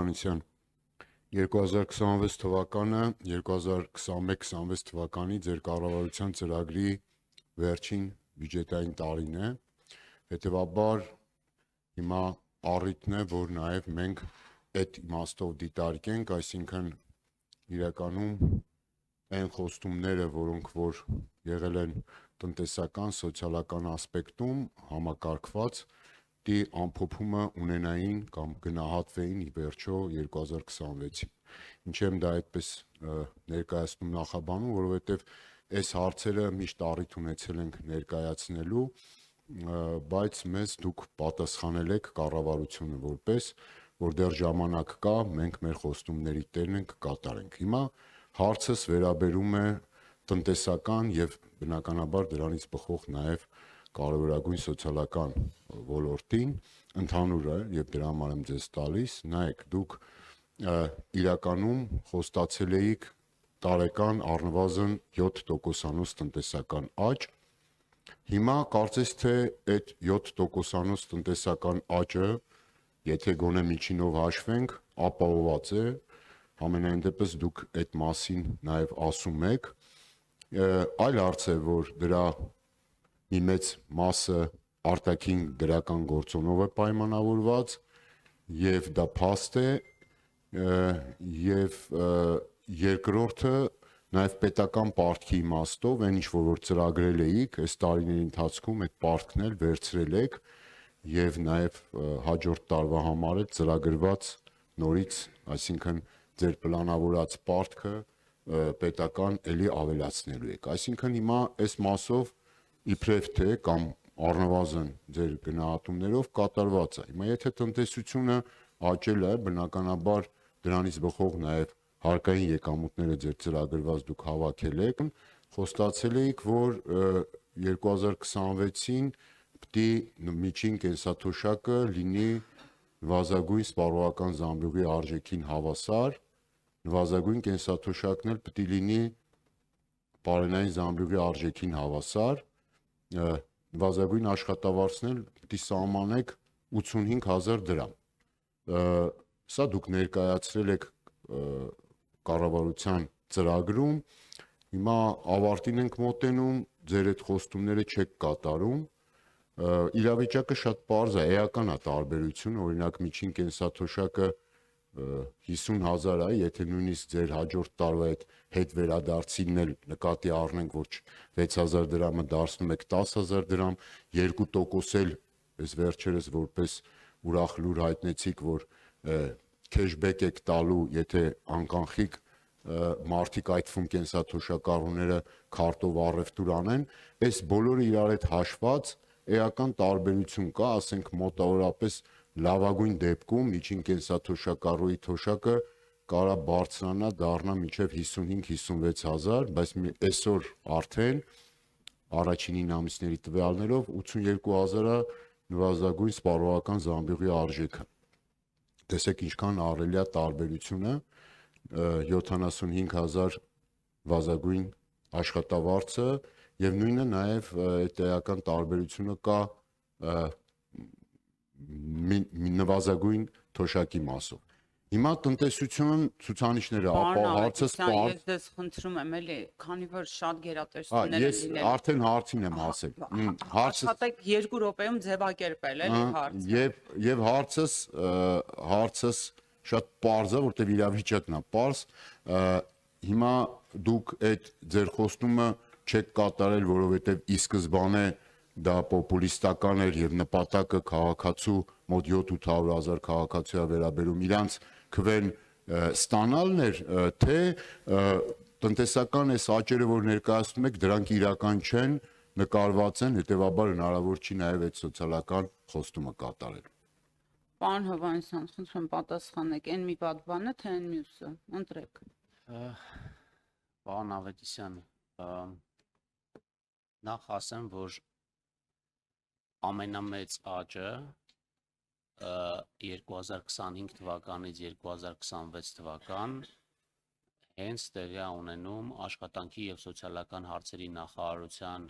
Հովհաննիսյան, 2026 թվականը 2021-26 թվականի ձեր կառավարության ծրագրի վերջին բյուջետային տարին է, հետևաբար հիմա առիթն է, որ նաև մենք այդ իմաստով դիտարկենք, այսինքն իրականում այն խոստումները, որոնք որ եղել են տնտեսական, սոցիալական ասպեկտում համակարգված, դի ամփոփումը ունենային կամ գնահատվեին ի վերջո 2026-ին։ Ինչ եմ դա այդպես ներկայացնում նախաբանում, որովհետև այս հարցերը միշտ առիթ ունեցել ենք ներկայացնելու, բայց մեզ դուք պատասխանել եք կառավարությունը որպես, որ դեռ ժամանակ կա, մենք մեր խոստումների տերն ենք կատարենք։ Հիմա հարցս վերաբերում է տնտեսական եւ բնականաբար դրանից բխող նաեւ կարևորագույն սոցիալական ոլորտին, ընդհանուր է եւ դրա համար եմ ձեզ տալիս, նայեք, դուք իրականում խոստացել էիք տարեկան առնվազն 7%-անոց տնտեսական աճ, հիմա կարծես թե այդ 7%-անոց տնտեսական աճը, եթե գոնե միջինով հաշվենք, ապահովված է, համենայն դեպս դուք այդ մասին նաեւ ասում եք, այլ հարց է, որ դրա մի մեծ մասը արտաքին դրական գործոնով է պայմանավորված եւ դա փաստ է եւ երկրորդը նաեւ պետական պարտքի իմաստով այն ինչ որ ծրագրել էիք այս տարիների ընթացքում այդ պարտքն էլ վերցրել եք եւ նաեւ հաջորդ տարվա համար է ծրագրված նորից, այսինքն ձեր պլանավորած պարտքը պետական էլի ավելացնելու եք, այսինքն հիմա այս մասով իբրև թե կամ առնվազն ձեր գնահատումներով կատարված է։ Հիմա եթե տնտեսությունը աճել է, բնականաբար դրանից բխող նաև հարկային եկամուտները ձեր ծրագրված դուք հավաքել եք, խոստացել էիք, որ 2026-ին պիտի միջին կենսաթոշակը լինի նվազագույն սպառողական զամբյուղի արժեքին հավասար, նվազագույն կենսաթոշակն էլ պիտի լինի պարենային զամբյուղի արժեքին հավասար, նվազագույն աշխատավարձն էլ պիտի սահմանեք 85,000 դրամ։ Սա դուք ներկայացրել եք կառավարության ծրագրում, հիմա ավարտին ենք մոտենում, ձեր այդ խոստումները չեք կատարում, իրավիճակը շատ պարզ է, էական է տարբերությունը, օրինակ միջին կենսաթոշակը 50,000 է, եթե նույնիսկ ձեր հաջորդ տարվա այդ հետ վերադարձինն էլ նկատի առնենք, որ 6,000 դրամը դարձնում եք 10,000 դրամ, 2% էլ այս վերջերս որպես ուրախ լուր հայտնեցիք, որ քեշբեք եք տալու, եթե անկանխիկ մարդիկ այդ թվում կենսաթոշակառուները քարտով առևտուր անեն, այս բոլորը իրար հետ հաշված էական տարբերություն կա, ասենք մոտավորապես լավագույն դեպքում միջին կենսաթոշակառուի թոշակը կարա բարձրանա դառնա մինչև 55-56,000, բայց այսօր արդեն առաջին 9 ամիսների տվյալներով 82,000-ը նվազագույն սպառողական զամբյուղի արժեքը։ Տեսեք ինչքան ահռելի է տարբերությունը, 75,000 նվազագույն աշխատավարձը եւ նույնը նաեւ այդ էական տարբերությունը կա նվազագույն թոշակի մասով։ Հիմա տնտեսությունն ցուցանիշները, ապա հարցը ես դες խնդրում եմ էլի, քանի որ շատ գերատեսչություններ են լինել։ Ես արդեն հարցին եմ ասել։ Աշխատեք 2 րոպեում ձևակերպել էլի հարցը։ Եվ հարցս շատ պարզ է, որտեղ իրավիճակն է պարզ։ Հիմա դուք այդ ձեր խոստումը չեք կատարել, որովհետև ի սկզբանե դա պոպուլիստական էր եւ նպատակը քաղաքացու մոտ 700,000 քաղաքացու է վերաբերում իրանց քվեն ստանալն էր, թե տնտեսական այս աճերը, որ ներկայացնում եք, դրանք իրական չեն, նկարված են, հետեւաբար հնարավոր չի նաեւ այդ սոցիալական խոստումը կատարել։ Պարոն Հովհաննիսյան, խնդրում եմ պատասխանեք, այն մի պատվանը, թե այն մյուսը, ընտրեք։ Պարոն Ավետիսյան, նախ ասեմ, որ ամենամեծ աճը 2025 թվականից 2026 թվական հենց տեղի է ունենում աշխատանքի եւ սոցիալական հարցերի նախարարության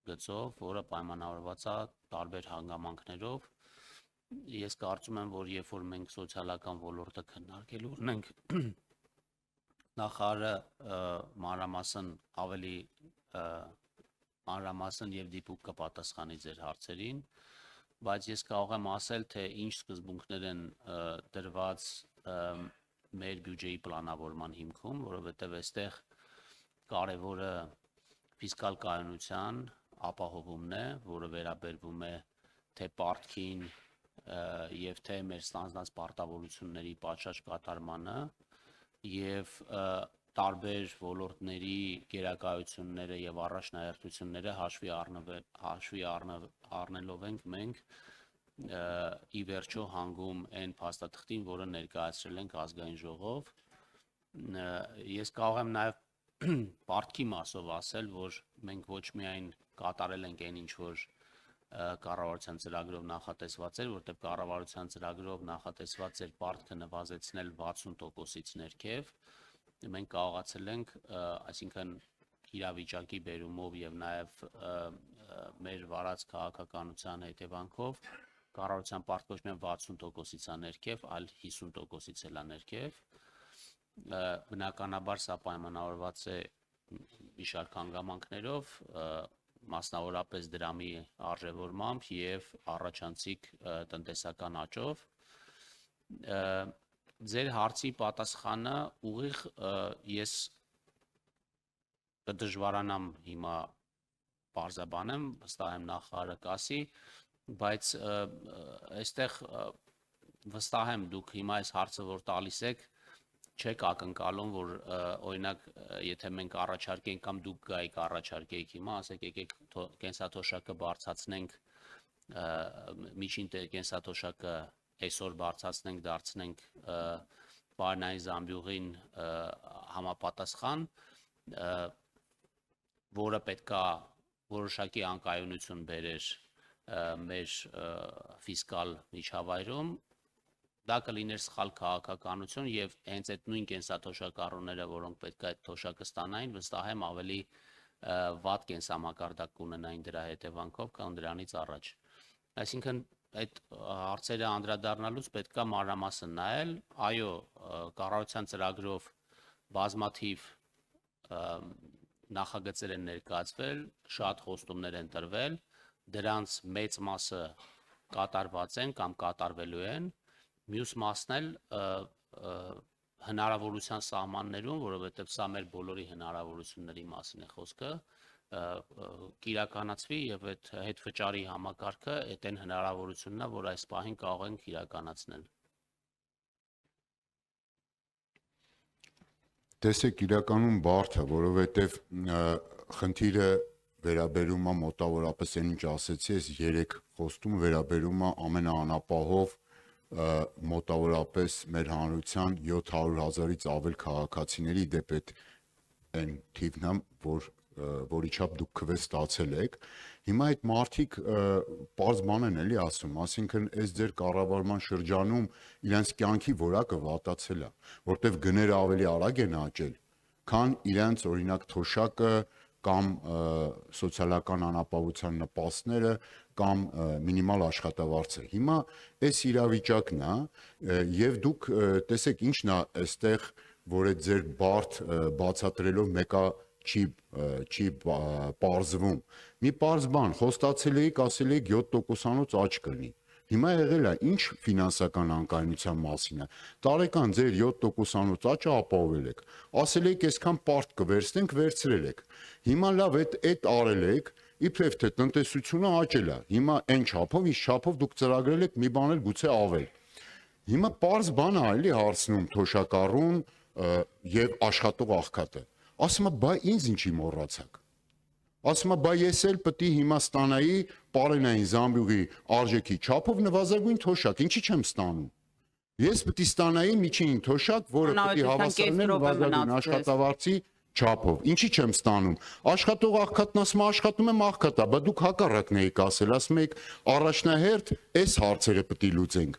գծով, որը պայմանավորված է տարբեր հանգամանքներով Ես կարծում եմ, որ երբ որ մենք սոցիալական ոլորտը քննարկելու ունենք, նախարարը մանրամասն ավելի մանրամասն եւ դիպուկ կպատասխանի ձեր հարցերին, բայց ես կարող եմ ասել, թե ինչ սկզբունքներ են դրված մեր բյուջեի պլանավորման հիմքում, որովհետեւ այստեղ կարևորը ֆիսկալ կայունության ապահովումն է, որը վերաբերվում է թե պարտքին եւ թե մեր ստանձնած պարտավորությունների պատշաճ կատարմանը եւ տարբեր ոլորտների գերակայությունները եւ առաջնահերթությունները հաշվի առնելով ենք մենք ի վերջո հանգում այն փաստաթղթին, որը ներկայացրել ենք ազգային ժողով։ Ես կարող եմ նաեւ պարտքի մասով ասել, որ մենք ոչ միայն կատարել ենք այն ինչ որ կառավարության ծրագրով նախատեսված էր, որտեղ կառավարության ծրագրով նախատեսված էր պարտքը նվազեցնել 60%-ից ներքև, մենք կարողացել ենք, այսինքն իրավիճակի բերումով եւ նաեւ մեր վարած քաղաքականության հետևանքով կառավարության պարտքը ոչ միայն 60%-ից է ներքև, այլ 50%-ից էլ է ներքև։ Բնականաբար սա պայմանավորված է մի շարք հանգամանքներով, մասնավորապես դրամի արժևորմամբ եւ առաջանցիկ տնտեսական աճով։ Ձեր հարցի պատասխանը ուղիղ ես կդժվարանամ հիմա բարձաբանեմ, վստահ եմ նախարարը կասի, բայց այստեղ վստահ եմ դուք հիմա այս հարցը որ տալիս եք չեք ակնկալում, որ օրինակ եթե մենք առաջարկենք կամ դուք գայիք առաջարկեիք հիմա, ասեք եկեք կենսաթոշակը բարձրացնենք, միջին կենսաթոշակը այսօր բարձրացնենք, դարձնենք պարենային զամբյուղին համապատասխան, որը պետքա որոշակի անկայունություն բերեր մեր ֆիսկալ միջավայրում, դա կլիներ սխալ քաղաքականություն եւ հենց այդ նույն կենսաթոշակառուները, որոնք պետք է այդ թոշակը ստանային, վստահ եմ ավելի վատ կենսամակարդակ կունենային դրա հետևանքով, քան դրանից առաջ։ Այսինքն այդ հարցերը անդրադառնալուց պետք է մանրամասն նայել, այո, կառավարության ծրագրով բազմաթիվ նախագծեր են ներկայացվել, շատ խոստումներ են տրվել, դրանց մեծ մասը կատարված են կամ կատարվելու են, մյուս մասն էլ հնարավորության սահմաններում, որովհետև սա մեր բոլորի հնարավորությունների մասին է խոսքը, կիրականացվի եւ այդ հետվճարի համակարգը այդ այն հնարավորությունն է, որ այս պահին կարող ենք իրականացնել։ Տեսեք, իրականում բարդ է, որովհետև խնդիրը վերաբերում է մոտավորապես այն ինչ ասեցի, այս 3 խոստումը վերաբերում է ամենաանապահով մոտավորապես մեր հանրության 700,000-ից ավել քաղաքացիների դեպ այն թիվն է, որի չափ դուք քվե ստացել եք։ Հիմա այդ մարդիկ պարզ բան են էլի ասում, այսինքն այս ձեր կառավարման շրջանում իրենց կյանքի որակը վատացել է, որտեվ գները ավելի արագ են աճել, քան իրենց օրինակ թոշակը կամ սոցիալական անապահովության նպաստները կամ մինիմալ աշխատավարձը։ Հիմա այս իրավիճակն է եւ դուք տեսեք ինչն է այստեղ, որ այդ ձեր բարդ բացատրելով մեկը չի պարզվում։ Մի պարզ բան, խոստացել էիք, ասել էիք 7%-անոց աճ կլինի։ Հիմա եղել է ինչ ֆինանսական անկայունության մասին է։ Տարեկան ձեր 7%-անոց աճը ապահովել եք։ Ասել եք այսքան պարտ կվերցնենք, վերցրել եք։ Հիմա լավ, այդ արել եք, իբրև թե տնտեսությունը աճել է։ Հիմա այն չափով, ինչ չափով դուք ծրագրել եք մի բան էլ գուցե ավել։ Հիմա պարզ բան է էլի հարցնում թոշակառուն եւ աշխատող աղքատը։ Ասում է, բա ինձ ինչի մոռացաք։ Ասում է, բա ես էլ պետք է հիմա ստանայի պարենային զամբյուղի արժեքի չափով նվազագույն թոշակ, ինչի չեմ ստանում։ Ես պետք է ստանայի միջին թոշակ, որը պետք է հավասարներ նվազագույն աշխատավարձի չափով։ Ինչի չեմ ստանում։ Աշխատող աղքատն ասում է, աշխատում եմ աղքատա, բա դուք հակառակն եք ասել, ասում եք առաջնահերթ այս հարցերը պետք է լուծենք։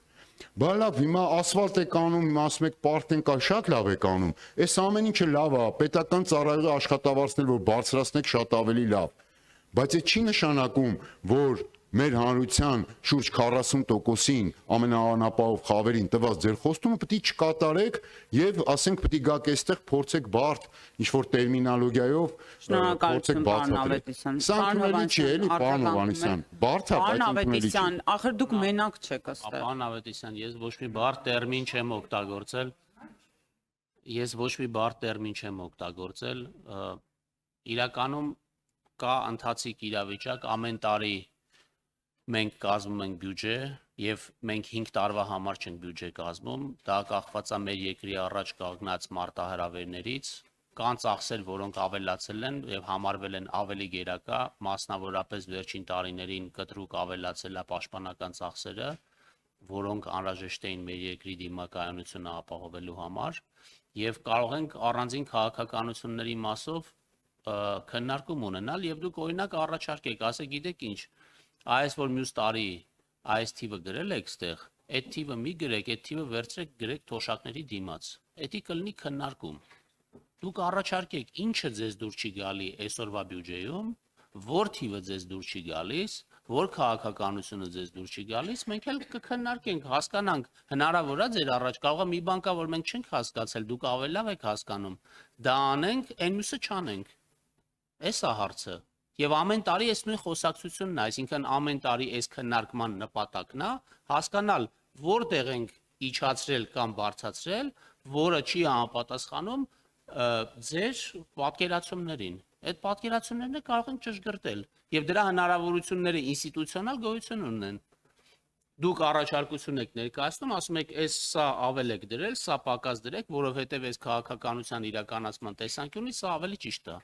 Բա լավ, հիմա ասֆալտ եք անում, հիմա ասում եք պարտեն կա, շատ լավ եք անում։ Այս ամեն ինչը լավ է, պետական ծառայողի աշխատավարձներ որ բարձրացնեք շատ ավելի լավ։ Բայց այդ չի նշանակում, որ մեր հանրության շուրջ 40%-ին ամենաանապահով խավերին տված ձեր խոստումը պետք է չկատարեք եւ ասենք պետք է գաք այստեղ փորձեք բարդ ինչ որ տերմինոլոգիայով փորձեք բացատրել։ Սա ընդունելի չի էլի, պարոն Հովհաննիսյան, բարդ է, բայց ընդունելի չի։ Ախր դուք մենակ չեք ըստեղ։ Պարոն Ավետիսյան, ես ոչ մի բարդ տերմին չեմ օգտագործել։ Ես ոչ մի բարդ տերմին չեմ օգտագործել։ Իրականում կա ընթացիկ իրավիճակ, ամեն տարի մենք կազմում ենք բյուջե եւ մենք 5 տարվա համար չենք բյուջե կազմում, դա կախված է մեր երկրի առաջ կանգնած մարտահրավերներից, կան ծախսեր, որոնք ավելացել են եւ համարվել են ավելի գերակա, մասնավորապես վերջին տարիներին կտրուկ ավելացել է պաշտպանական ծախսերը, որոնք անհրաժեշտ էին մեր երկրի դիմակայունությունը ապահովելու համար եւ կարող ենք առանձին քաղաքականությունների մասով քննարկում ունենալ եւ դուք օրինակ առաջարկեք, ասեք գիտեք ինչ, այս որ մյուս տարի այս թիվը գրել եք ստեղ, այդ թիվը մի գրեք, այդ թիվը վերցրեք գրեք թոշակների դիմաց։ Էդի կլինի քննարկում։ Դուք առաջարկեք, ինչը ձեզ դուր չի գալի այսօրվա բյուջեում, որ թիվը ձեզ դուր չի գալիս, որ քաղաքականությունը ձեզ դուր չի գալիս, մենք էլ կքննարկենք, հասկանանք, հնարավոր է ձեր առաջ կարող է մի բան կա, որ մենք չենք հասկացել, դուք ավելի լավ եք հասկանում։ Դա անենք, այն մյուսը չանենք։ Էս է հարցը։ Եվ ամեն տարի այս նույն խոսակցությունն է, այսինքն ամեն տարի այս քննարկման նպատակն է հասկանալ որտեղ ենք իջացրել կամ բարձրացրել, որը չի համապատասխանում ձեր պատկերացումներին։ Այդ պատկերացումներն կարող են ճշգրտել եւ դրա հնարավորությունները ինստիտուցիոնալ գոյություն ունեն։ Դուք առաջարկություն եք ներկայացնում, ասում եք, այս սա ավել եք դրել, սա պակաս դրեք, որովհետեւ այս քաղաքականության իրականացման տեսանկյունից սա ավելի ճիշտ է։